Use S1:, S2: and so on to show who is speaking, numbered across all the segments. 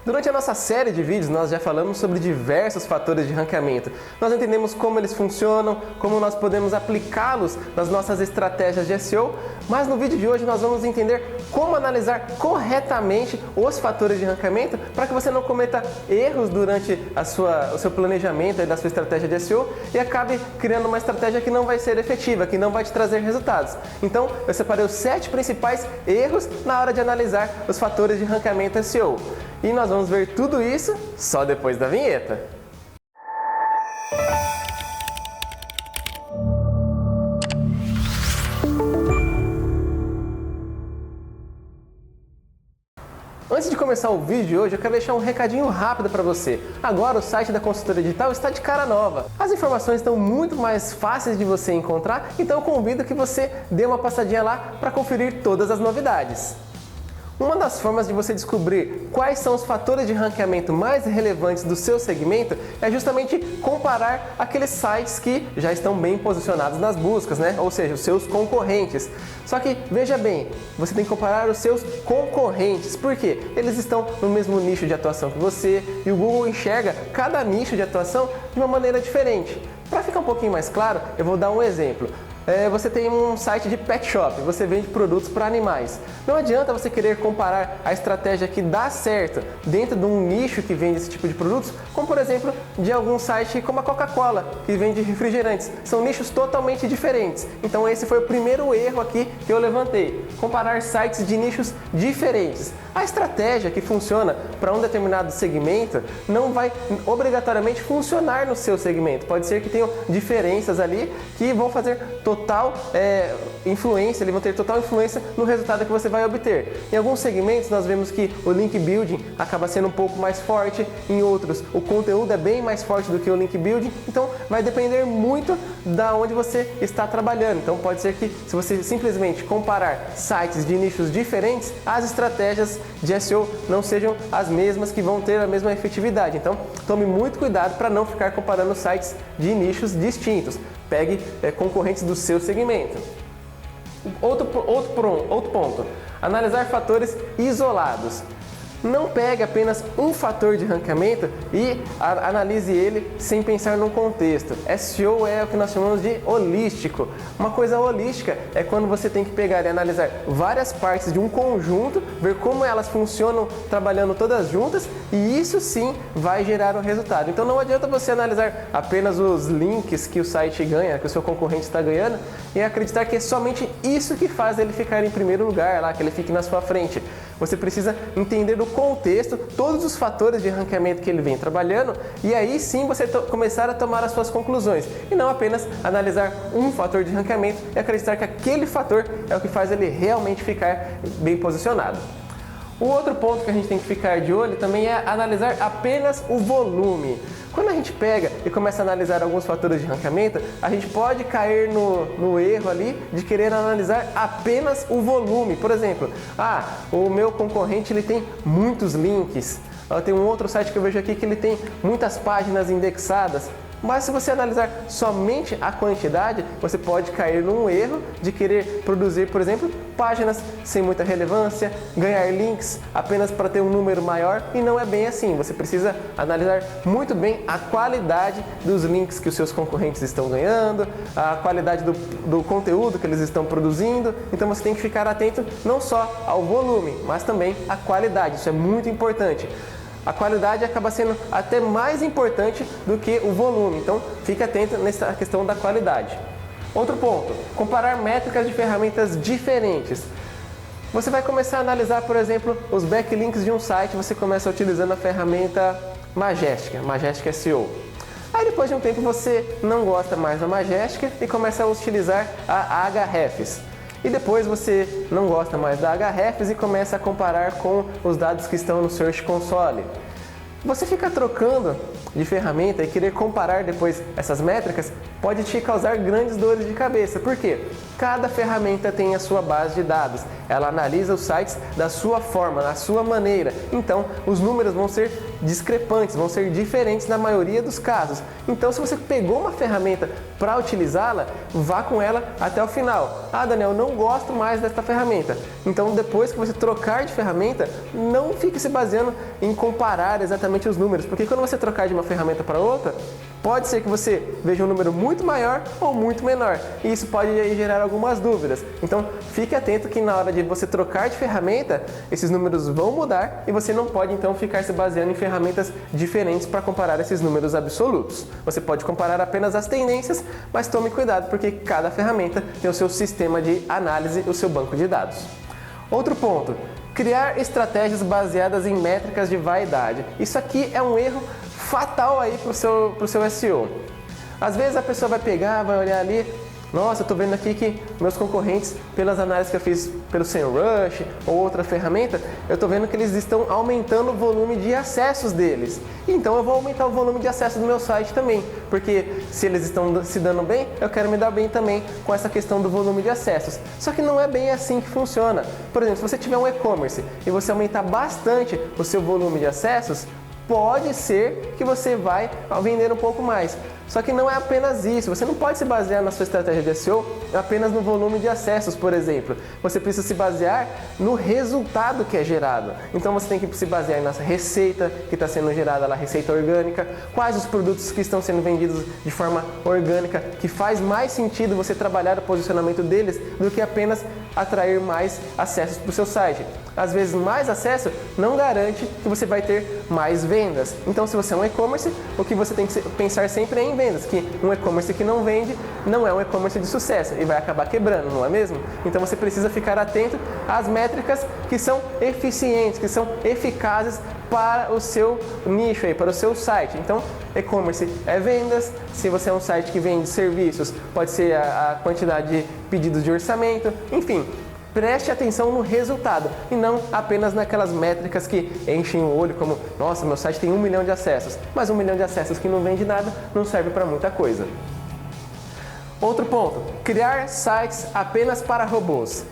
S1: Durante a nossa série de vídeos, nós já falamos sobre diversos fatores de ranqueamento. Nós entendemos como eles funcionam, como nós podemos aplicá-los nas nossas estratégias de SEO, mas no vídeo de hoje nós vamos entender como analisar corretamente os fatores de ranqueamento para que você não cometa erros durante o seu planejamento da sua estratégia de SEO e acabe criando uma estratégia que não vai ser efetiva, que não vai te trazer resultados. Então, eu separei os 7 principais erros na hora de analisar os fatores de ranqueamento SEO. E nós vamos ver tudo isso só depois da vinheta. Antes de começar o vídeo de hoje, eu quero deixar um recadinho rápido para você. Agora o site da Consultoria Digital está de cara nova. As informações estão muito mais fáceis de você encontrar, então eu convido que você dê uma passadinha lá para conferir todas as novidades. Uma das formas de você descobrir quais são os fatores de ranqueamento mais relevantes do seu segmento é justamente comparar aqueles sites que já estão bem posicionados nas buscas, né? Ou seja, os seus concorrentes. Só que, veja bem, você tem que comparar os seus concorrentes, porque eles estão no mesmo nicho de atuação que você e o Google enxerga cada nicho de atuação de uma maneira diferente. Para ficar um pouquinho mais claro, eu vou dar um exemplo. Você tem um site de pet shop, você vende produtos para animais. Não adianta você querer comparar a estratégia que dá certo dentro de um nicho que vende esse tipo de produtos, como por exemplo de algum site como a Coca-Cola, que vende refrigerantes. São nichos totalmente diferentes. Então esse foi o primeiro erro aqui que eu levantei, comparar sites de nichos diferentes. A estratégia que funciona para um determinado segmento não vai obrigatoriamente funcionar no seu segmento. Pode ser que tenham diferenças ali que vão fazer total influência, eles vão ter total influência no resultado que você vai obter. Em alguns segmentos nós vemos que o link building acaba sendo um pouco mais forte, em outros o conteúdo é bem mais forte do que o link building, então vai depender muito da onde você está trabalhando. Então pode ser que se você simplesmente comparar sites de nichos diferentes, as estratégias de SEO não sejam as mesmas que vão ter a mesma efetividade. Então tome muito cuidado para não ficar comparando sites de nichos distintos. Pegue concorrentes do seu segmento. Outro ponto, analisar fatores isolados. Não pegue apenas um fator de ranqueamento e analise ele sem pensar no contexto. SEO é o que nós chamamos de holístico. Uma coisa holística é quando você tem que pegar e analisar várias partes de um conjunto, ver como elas funcionam trabalhando todas juntas e isso sim vai gerar um resultado. Então não adianta você analisar apenas os links que o site ganha, que o seu concorrente está ganhando e acreditar que é somente isso que faz ele ficar em primeiro lugar, lá, que ele fique na sua frente. Você precisa entender o contexto, todos os fatores de ranqueamento que ele vem trabalhando e aí sim você começar a tomar as suas conclusões e não apenas analisar um fator de ranqueamento e acreditar que aquele fator é o que faz ele realmente ficar bem posicionado. O outro ponto que a gente tem que ficar de olho também é analisar apenas o volume. Quando a gente pega e começa a analisar alguns fatores de ranqueamento, a gente pode cair no erro ali de querer analisar apenas o volume. Por exemplo, o meu concorrente ele tem muitos links. Tem um outro site que eu vejo aqui que ele tem muitas páginas indexadas. Mas se você analisar somente a quantidade, você pode cair num erro de querer produzir, por exemplo, páginas sem muita relevância, ganhar links apenas para ter um número maior e não é bem assim. Você precisa analisar muito bem a qualidade dos links que os seus concorrentes estão ganhando, a qualidade do conteúdo que eles estão produzindo. Então você tem que ficar atento não só ao volume, mas também à qualidade. Isso é muito importante. A qualidade acaba sendo até mais importante do que o volume, então fique atento nessa questão da qualidade. Outro ponto, comparar métricas de ferramentas diferentes. Você vai começar a analisar, por exemplo, os backlinks de um site, você começa utilizando a ferramenta Majestic SEO. Aí depois de um tempo você não gosta mais da Majestic e começa a utilizar a Ahrefs. E depois você não gosta mais da Ahrefs e começa a comparar com os dados que estão no Search Console. Você ficar trocando de ferramenta e querer comparar depois essas métricas pode te causar grandes dores de cabeça. Por quê? Cada ferramenta tem a sua base de dados. Ela analisa os sites da sua forma, da sua maneira. Então, os números vão ser discrepantes, vão ser diferentes na maioria dos casos. Então, se você pegou uma ferramenta para utilizá-la, vá com ela até o final. Ah, Daniel, não gosto mais desta ferramenta. Então, depois que você trocar de ferramenta, não fique se baseando em comparar exatamente os números, porque quando você trocar de uma ferramenta para outra, pode ser que você veja um número muito maior ou muito menor, e isso pode aí gerar algumas dúvidas. Então, fique atento que na hora de você trocar de ferramenta, esses números vão mudar e você não pode então ficar se baseando em ferramentas diferentes para comparar esses números absolutos. Você pode comparar apenas as tendências, mas tome cuidado porque cada ferramenta tem o seu sistema de análise, o seu banco de dados. Outro ponto, criar estratégias baseadas em métricas de vaidade. Isso aqui é um erro fatal aí pro seu SEO. Às vezes a pessoa vai pegar, vai olhar ali, nossa, eu tô vendo aqui que meus concorrentes, pelas análises que eu fiz pelo SEMrush ou outra ferramenta, eu tô vendo que eles estão aumentando o volume de acessos deles. Então eu vou aumentar o volume de acesso do meu site também, porque se eles estão se dando bem, eu quero me dar bem também com essa questão do volume de acessos. Só que não é bem assim que funciona. Por exemplo, se você tiver um e-commerce e você aumentar bastante o seu volume de acessos, pode ser que você vai vender um pouco mais. Só que não é apenas isso, você não pode se basear na sua estratégia de SEO apenas no volume de acessos, por exemplo. Você precisa se basear no resultado que é gerado. Então você tem que se basear na receita que está sendo gerada, a receita orgânica, quais os produtos que estão sendo vendidos de forma orgânica, que faz mais sentido você trabalhar o posicionamento deles do que apenas atrair mais acessos para o seu site. Às vezes mais acesso não garante que você vai ter mais vendas. Então se você é um e-commerce, o que você tem que pensar sempre é em vendas, que um e-commerce que não vende não é um e-commerce de sucesso e vai acabar quebrando, não é mesmo? Então você precisa ficar atento às métricas que são eficientes, que são eficazes para o seu nicho, aí, para o seu site. Então, e-commerce é vendas, se você é um site que vende serviços, pode ser a quantidade de pedidos de orçamento, enfim. Preste atenção no resultado e não apenas naquelas métricas que enchem o olho como, nossa, meu site tem 1 milhão de acessos, mas 1 milhão de acessos que não vende nada não serve para muita coisa. Outro ponto, criar sites apenas para robôs.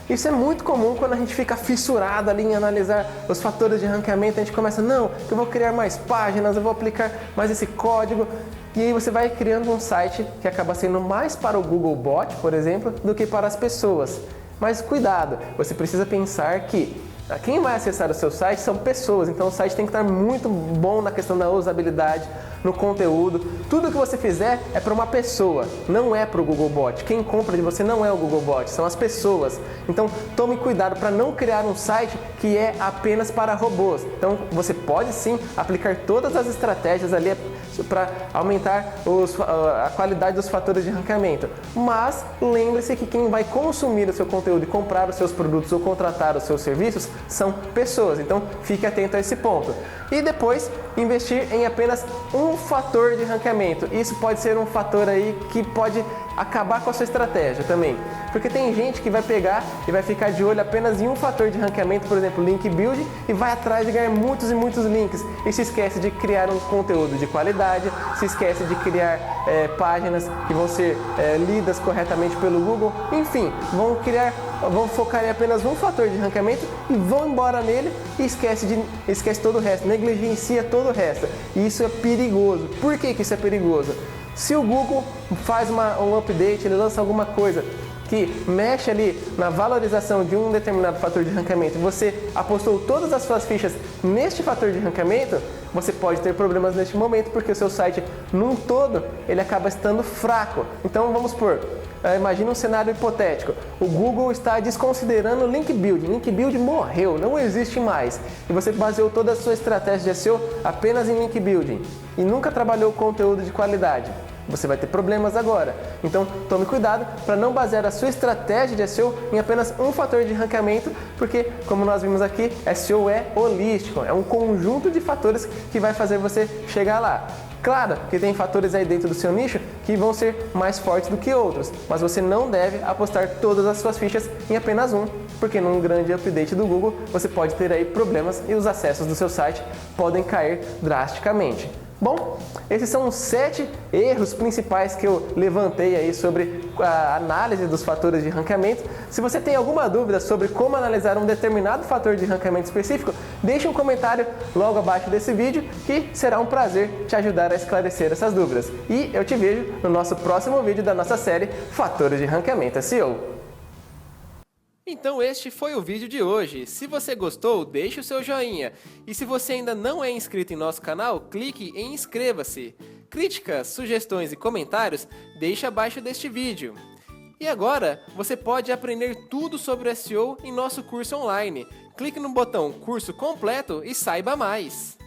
S1: Isso é muito comum quando a gente fica fissurado ali em analisar os fatores de ranqueamento, a gente começa, não, eu vou criar mais páginas, eu vou aplicar mais esse código, e aí você vai criando um site que acaba sendo mais para o Googlebot, por exemplo, do que para as pessoas. Mas cuidado, você precisa pensar que quem vai acessar o seu site são pessoas, então o site tem que estar muito bom na questão da usabilidade, no conteúdo. Tudo que você fizer é para uma pessoa, não é para o Googlebot. Quem compra de você não é o Googlebot, são as pessoas. Então tome cuidado para não criar um site que é apenas para robôs. Então você pode sim aplicar todas as estratégias ali para aumentar a qualidade dos fatores de ranqueamento. Mas lembre-se que quem vai consumir o seu conteúdo e comprar os seus produtos ou contratar os seus serviços são pessoas. Então fique atento a esse ponto. E depois investir em apenas um fator de ranqueamento. Isso pode ser um fator aí que pode acabar com a sua estratégia também. Porque tem gente que vai pegar e vai ficar de olho apenas em um fator de ranqueamento, por exemplo, link build, e vai atrás de ganhar muitos e muitos links. E se esquece de criar um conteúdo de qualidade, se esquece de criar páginas que vão ser lidas corretamente pelo Google. Enfim, vão focar em apenas um fator de ranqueamento e vão embora nele e esquece todo o resto, negligencia todo o resto. E isso é perigoso. Por que isso é perigoso? Se o Google faz um update, ele lança alguma coisa que mexe ali na valorização de um determinado fator de ranqueamento e você apostou todas as suas fichas neste fator de ranqueamento, você pode ter problemas neste momento porque o seu site num todo ele acaba estando fraco. Então vamos supor, imagina um cenário hipotético, o Google está desconsiderando o link build, link build morreu, não existe mais e você baseou toda a sua estratégia de SEO apenas em link building e nunca trabalhou conteúdo de qualidade. Você vai ter problemas agora. Então, tome cuidado para não basear a sua estratégia de SEO em apenas um fator de ranqueamento, porque, como nós vimos aqui, SEO é holístico, é um conjunto de fatores que vai fazer você chegar lá. Claro que tem fatores aí dentro do seu nicho que vão ser mais fortes do que outros, mas você não deve apostar todas as suas fichas em apenas um, porque num grande update do Google você pode ter aí problemas e os acessos do seu site podem cair drasticamente. Bom, esses são os 7 erros principais que eu levantei aí sobre a análise dos fatores de ranqueamento. Se você tem alguma dúvida sobre como analisar um determinado fator de ranqueamento específico, Deixe um comentário logo abaixo desse vídeo que será um prazer te ajudar a esclarecer essas dúvidas. E eu te vejo no nosso próximo vídeo da nossa série Fatores de Ranqueamento SEO. Então este foi o vídeo de hoje. Se você gostou, deixe o seu joinha. E se você ainda não é inscrito em nosso canal, clique em inscreva-se. Críticas, sugestões e comentários, deixe abaixo deste vídeo. E agora, você pode aprender tudo sobre SEO em nosso curso online. Clique no botão Curso Completo e saiba mais.